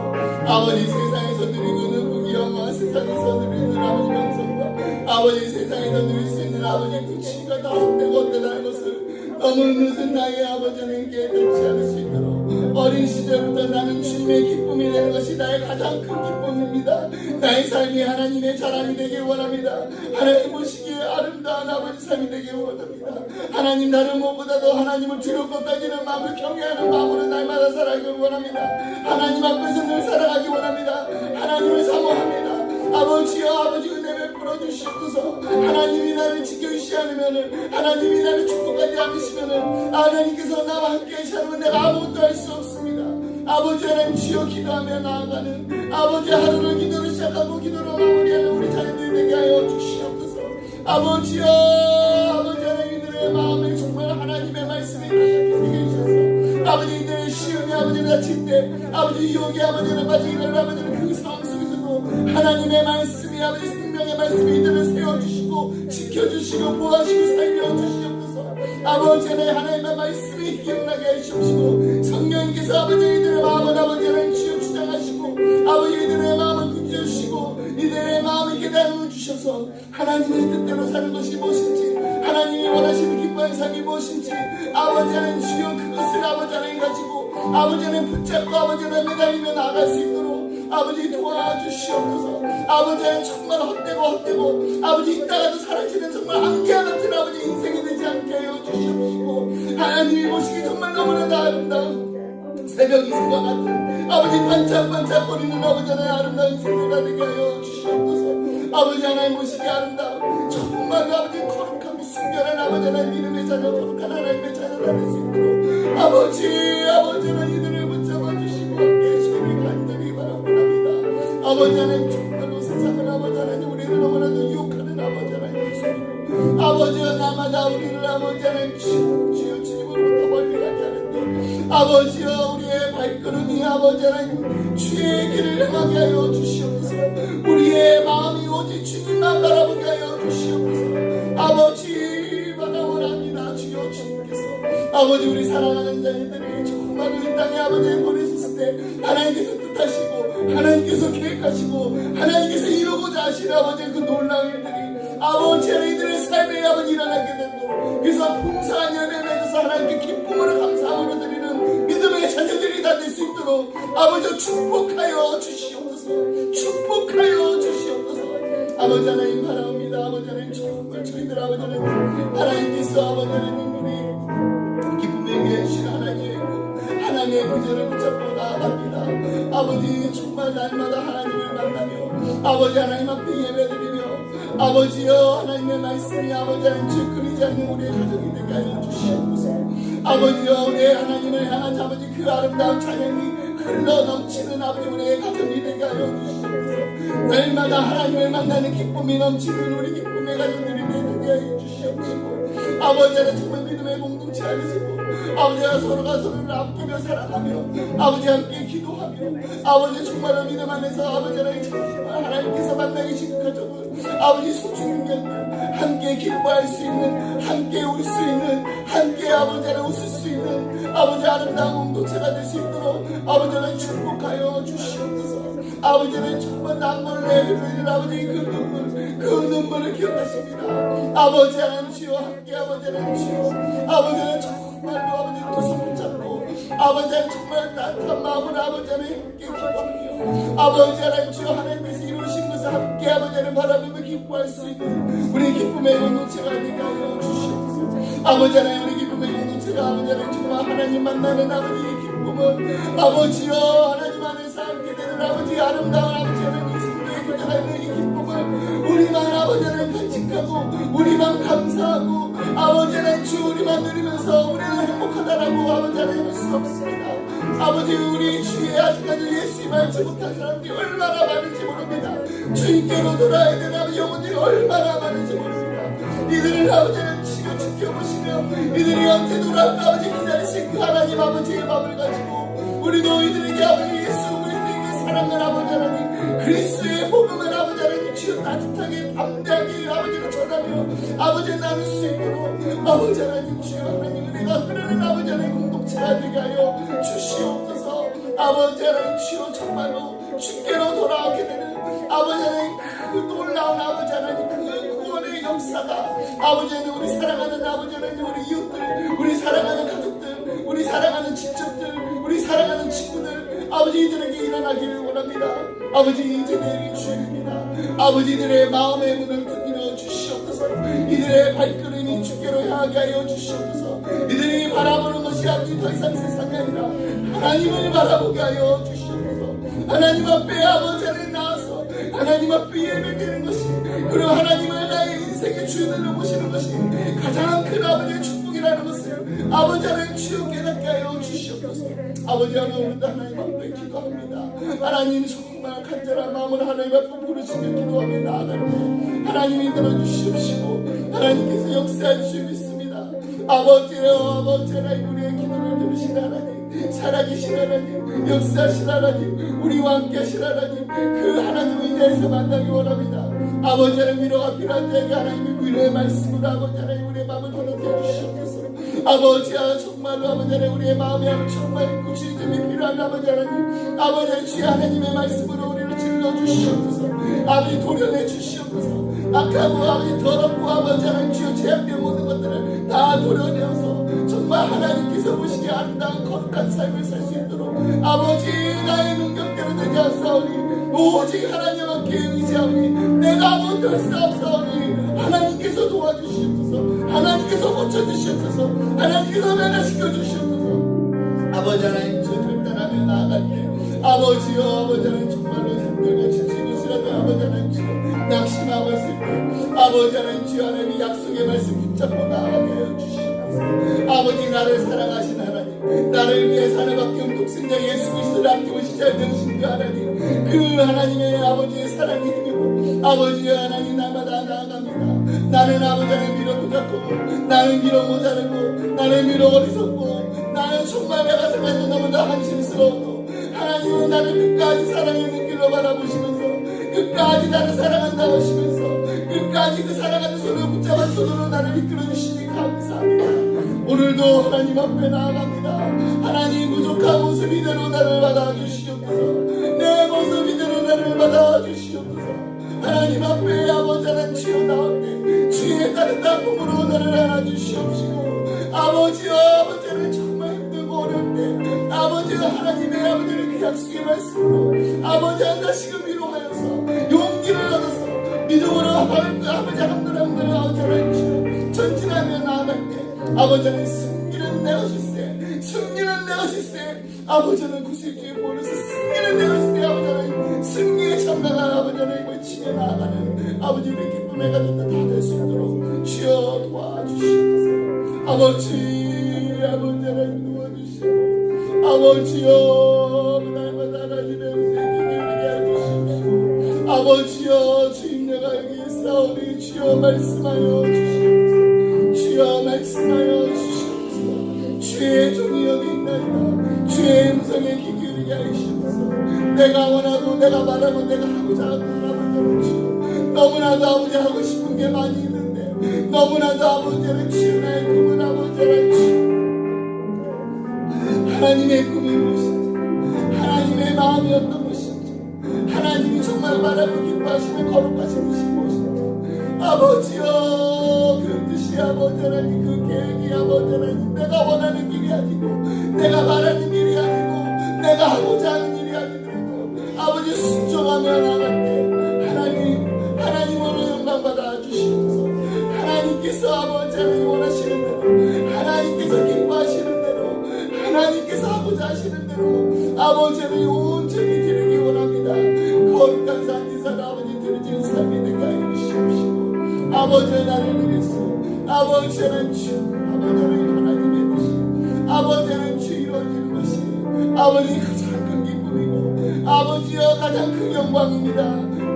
아버지 세상에서 누리고는 무기영화 세상에서 누리는 아버지 명성과 아버지 세상에서 누릴 수 있는 아버지 그 치가 다 헛되고 헛되다는 것을 너무 늦은 나이에 아버지 하나님께 깨닫지 않을 수 있도록 어린 시절부터 나는 주님의 기쁨이 되는 것이 나의 가장 큰 기쁨입니다. 나의 삶이 하나님의 자랑이 되길 원합니다. 하나님 보시기에 아름다운 아버지 삶이 되길 원합니다. 하나님 다른 무엇보다도 하나님을 두려울 것까지는 마음을 경외하는 마음으로 날마다 살아가길 원합니다. 하나님 앞에서 늘 살아가기 원합니다. 하나님을 사모합니다. 아버지여 아버지 은혜 베풀어 주시옵소서. 하나님이 나를 지켜주시지 않으면 하나님이 나를 축복하지 않으시면 하나님께서 나와 함께 하시면 내가 아무것도 할 수 없습니다. 아버지 하나님 주여 기도하며 나아가는 아버지 하루를 기도로 시작하고 기도로 마무리하는 우리 자녀들이 되게 하여 주시옵소서. 아버지여 아버지 하나님들의 마음에 정말 하나님의 말씀이 가득히 새겨주셔서 아버지 이들의 시험이 아버지를 다칠 때 아버지 유혹이 아버지를 빠지기를 아버지는 그 상황 속에서도 하나님의 말씀이 아버지 생명의 말씀이 이들을 세워주시고 지켜주시고 보호하시고 살려주시옵소서. 아버지 하나님의 말씀이 기억나게 하시옵시고 성령님께서 아버지 이들의 마음을 아버지 하나님 주여 주장하시고 아버지 이들의 마음을 굳혀주시고 이들의 마음을 깨달음을 주셔서 하나님의 뜻대로 사는 것이 무엇인지 하나님이 원하시는 기뻐의 삶이 무엇인지 아버지 하나님 주여 그것을 아버지 하나님 가지고 아버지 하나님 붙잡고 아버지 하나님 매달리며 나아갈 수 있도록 아버지 도와주시옵소서. 아버지 하나님 정말 헛되고 아버지 있다가도 사라지는 정말 안개와 같은 아버지 인생이 되지 않게 하여 주시옵시고 하나님이 보시기 정말 너무나도 아름다운 새벽 이슬과 같은 아버지 반짝반짝거리는 아버지 하나님 아름다운 인생을 되게 하여 주시옵소서. 아버지 하나님 보시기 아름다운 정말 아버지 거룩하고 순결한 아버지 하나님 믿음의 자녀 거룩한 하나님의 자녀가 될 수 있도록 아버지 하나님 이들을 붙잡아 주시고 함께 해주시기를 간절히 바랍니다. 아버지 하나님 정말로 세상을 아버지 하나님 우리를 너무나도 유혹하는 아버지 하나님 주시고 아버지와 나마다 우리를 아버지 하나님 주여 주님으로부터 멀리 가게 하는데 아버지여 우리의 발걸음이 아버지 하나님 주의 길을 행하게 하여 주시옵소서. 우리의 마음이 오직 주님만 바라보게 하여 주시옵소서. 아버지 바라 아버지 우리 사랑하는 자녀들이 정말 이 땅에 아버지를 보내셨을 때 하나님께서 뜻하시고 하나님께서 계획하시고 하나님께서 이루고자 하시는 아버지의 그 놀라운 일들이 아버지 이들의 삶에 아버지 일어나게 되고 그래서 풍성한 열매 맺어서 하나님께 기쁨으로 감사함으로 드리는 믿음의 자녀들이 다 될 수 있도록 아버지 축복하여 주시옵소서. 축복하여 주시옵소서. 아버지 하나님 바라옵니다. 아버지 하나님 정말 저희들 아버지 하나님 하나님께서 아버지 하나님 우리 기쁨에 계신 하나님의 구절을 붙잡고 나아갑니다. 아버지 정말 날마다 하나님을 만나며 아버지 하나님 앞에 예배드리며 아버지여 하나님의 말씀이 아버지 하나님 주 끊이지 않는 우리의 가정이 되게 하여 주시옵소서. 아버지여 우리의 하나님을 향한 아버지 그 아름다운 찬양이 흘러 넘치는 아버지 우리의 가정이 되게 하여 주시옵소서. 날마다 하나님을 만나는 기쁨이 넘치는 우리 기쁨의 가정들이 되게 하여 주시옵시고 아버지 하나님 정말 믿음의 공동체 안에서 아버지가 서로가 서로를 아끼며 사랑하며 아버지 함께 기도하며 아버지 정말 믿음 안에서 아버지 하나님 정말 하나님께서 만나게 주신 가정을 아버지 소중한 경을 함께 기뻐할 수 있는 함께 울 수 있는 함께 아버지 하나님 웃을 수 있는 아버지 아름다운 공동체가 될 수 있도록 아버지 하나님 축복하여 주시옵소서. 아버지 하나님 정말 남몰래 흘리는 아버지 그 눈물을 기억하십니다. 아버지 하나님 주여 함께 아버지 하나님 주여 아버지 하나님 정말로 아버지 두 손을 잡고 아버지 하나님 정말 따뜻한 마음으로 아버지 하나님 함께 기뻐하며 아버지 하나님 주여 하나님께서 이루신 것을 함께 아버지 하나님 바라보며 기뻐할 수 있는 우리 기쁨의 공동체가 되게 하여 주시옵소서. 아버지 하나님 우리 기쁨의 공동체가 아버지 하나님 정말 하나님 만나는 아버지의 기쁨은 아버지여 하나님 안에서 함께 되는 아버지 아름다운 아버지 하나님 성도의 교제하는 이 기쁨을 우리만 아버지 하나님 간직하고 우리만 감사하고 아버지 하나님 주 우리만 누리면서 우리는 행복하다라고 아버지 하나님 할 수 없습니다. 아버지 우리 주에 아직까지 예수님 알지 못한 사람들이 얼마나 많은지 모릅니다. 주님께로 돌아야 되는 아버지 영혼들이 얼마나 많은지 모릅니다. 이들을 아버지 하나님 치고 지켜보시며 이들이 언제 돌아올까 아버지 기다리신 그 하나님 아버지의 마음을 가지고 우리도 이들에게 아버지 예수 그리스도의 사랑을 아버지 하나님 그리스도의 복음을 아버지 하나님 주여 따뜻하게 담대하게 아버지를 전하며 아버지 나눌 수 있도록 아버지 하나님 주여 하나님 은혜가 흐르는 아버지 하나님 공동체가 되게 하여 주시옵소서. 아버지 하나님 주여 정말로 주께로 돌아오게 되는 아버지 하나님 그 놀라운 아버지 하나님 그 구원의 역사가 아버지 하나님 우리 사랑하는 아버지 하나님 우리 이웃들 우리 사랑하는 가족들 우리 사랑하는 친척들 우리 사랑하는 친구들 아버지 이들에게 일어나기를 원합니다. 아버지 이제 내일이 주일입니다. 아버지 이들의 마음의 문을 두드려 주시옵소서. 이들의 발걸음이 주께로 향하게 하여 주시옵소서. 이들이 바라보는 것이 아버지 더 이상 세상이 아니라 하나님을 바라보게 하여 주시옵소서. 하나님 앞에 아버지 하나님 나와서 하나님 앞에 예배드리는 것이 그리고 하나님을 나의 인생의 주인으로 모시는 것이 가장 큰 아버지의 축복이라는 것을 아버지 하나님 주여 깨닫게 하여 주시옵소서. 아버지 하나님 오늘도 하나님 앞에 기도합니다. 하나님 정말 간절한 마음으로 하나님 앞에 부르시며 기도하며 나아갈 때 하나님이 들어주시옵시고 하나님께서 역사해 주실 믿습니다. 아버지 하나님 우리의 기도를 들으신 하나님 살아계신 하나님 역사하신 하나님 우리와 함께 하신 하나님 그 하나님을 이 자리에서 만나기 원합니다. 아버지 하나님 위로가 필요한 자에게 하나님의 위로의 말씀으로 아버지 하나님 우리의 마음을 전하게 주시옵소서. 아버지야 정말로 아버지 하나님 우리의 마음에 정말 구실점이 필요한 아버지 하나님 아버지 하나님 주의 하나님의 말씀으로 우리를 질러주시옵소서. 아버지 도려내 주시옵소서. 악하고 아버지 더럽고 아버지 하나님 주여 제약된 모든 것들을 다 도려내어서 정말 하나님께서 보시기에 아름다운 거룩한 삶을 살 수 있도록 아버지 나의 능력대로 되지 않사오니 오직 하나님 함께 의지하오니 내가 아무것도 할 수 없사오니 하나님께서 도와주시옵소서. 하나님께서 고쳐주시옵소서. 하나님께서 변화시켜 주시옵소서. 아버지 하나님 주 결단하며 나아갈 때 아버지여 아버지 하나님 정말로 힘들고 지치고 있으라도 아버지 하나님 주 낙심하고 있을 때 아버지 하나님 주 하나님이 약속의 말씀 붙잡고 나아가게 하여 주시옵소서. 아버지 나를 사랑하신 하나님 나를 위해 사는 밖에 독생자 예수 그리스도를 아끼고 잘 되신 그 하나님 그 하나님의 아버지의 사랑이 힘이고 아버지의 하나님 날마다 나아갑니다. 나는 아버지 하나님 미뤄 부족하고 나는 미뤄 모자르고 나는 미뤄 어리석고 나는 정말 내가 생각해도 너무나 한심스러워도 하나님은 나를 끝까지 사랑하는 길로 바라보시면서 끝까지 나를 사랑한다고 하시면서 끝까지 그 사랑하는 손을 붙잡은 손으로 나를 이끌어 주시니 감사합니다. 오늘도 오늘도 하나님 앞에 나아갑니다. 하나님 부족한 모습 이대로 나를 받아주시옵소서. 내 모습 이대로 나를 받아주시옵소서. 하나님 앞에 아버지 하나님 주여 나올 때 주의 따뜻한 품으로 나를 안아주시옵시고 아버지여 아버지는 정말 힘들고 어려울 때 아버지가 하나님의 아버지를 그 약속의 말씀으로 아버지 한 다시금 위로하여서 용기를 얻어서 믿음으로 아버지 한분 한분을 아버지를 전진하며 나아갈 때 아버지는 승리는 내 것일세. 승리는 내 것일세. 아버지는 구세주의 보내서 승리는 내 것일세. 아버지는 승리의 장가가 아버지는 외치며 나아가는 아버지의 기쁨의 가족들 다 될 수 있도록 주여 도와주시옵소서. 아버지 아버지는 도와주시옵소서. 아버지여 날마다 하나님의 은혜를 이루게 해주시옵시고 아버지여 주님 내가 여기 싸우니 주여 말씀하여 주시옵소서. 주여 말씀하여 주시옵소서. 주의 종이 여기 있나이다. 주의 음성에 귀 기울이게 하시옵소서. 내가 원하고 내가 말하고 내가 하고자 하고 아버지를 주여 너무나도 아버지 하고 싶은 게 많이 있는데 너무나도 아버지를 주여 나의 꿈은 아버지를 주여 하나님의 꿈이 무엇인지 하나님의 마음이 어떤 것인지 하나님이 정말 말하고 기뻐하시는 거룩하신 뜻이 무엇인지 아버지여 그 뜻이 아버지 하나님 그 계획이 아버지 하나님 내가 원하는 길이 아니고 내가 말하는 길이 아니고 내가 하고자 하는 일이 아니더라도 아버지 순종하며 나갈 때 하나님 오늘 영광 받아 주시옵소서. 하나님께서 아버지 하나님 원하시는 대로 하나님께서 기뻐하시는 대로 하나님께서 하고자 하시는 대로 아버지를 온전히 드리기 원합니다. 거룩한 산지산 아버지 드리는 삶이 되게 하여 주시옵시고 아버지의 나를 위해서 아버지는 주 아버지는 하나님의 뜻이 아버지는 주 이루어지는 것이 아버지 가장 큰 기쁨이고 아버지여 가장 큰 영광입니다.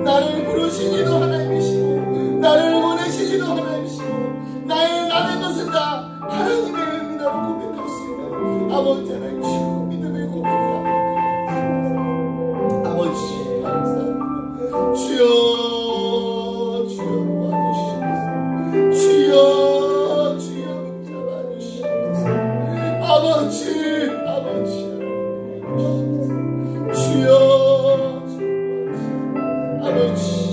나를 부르시니도 하나님이시고 나를 보내시니도 하나님이시고 나의 나는 것은 다 하나님의 은혜라고 고백할 수 있는 아버지 하나님 주 믿음의 고백이라 아버지 감사합니다. 주여 도와주시옵소서. 주여 붙잡아주시옵소서. 아버지 주여 아버지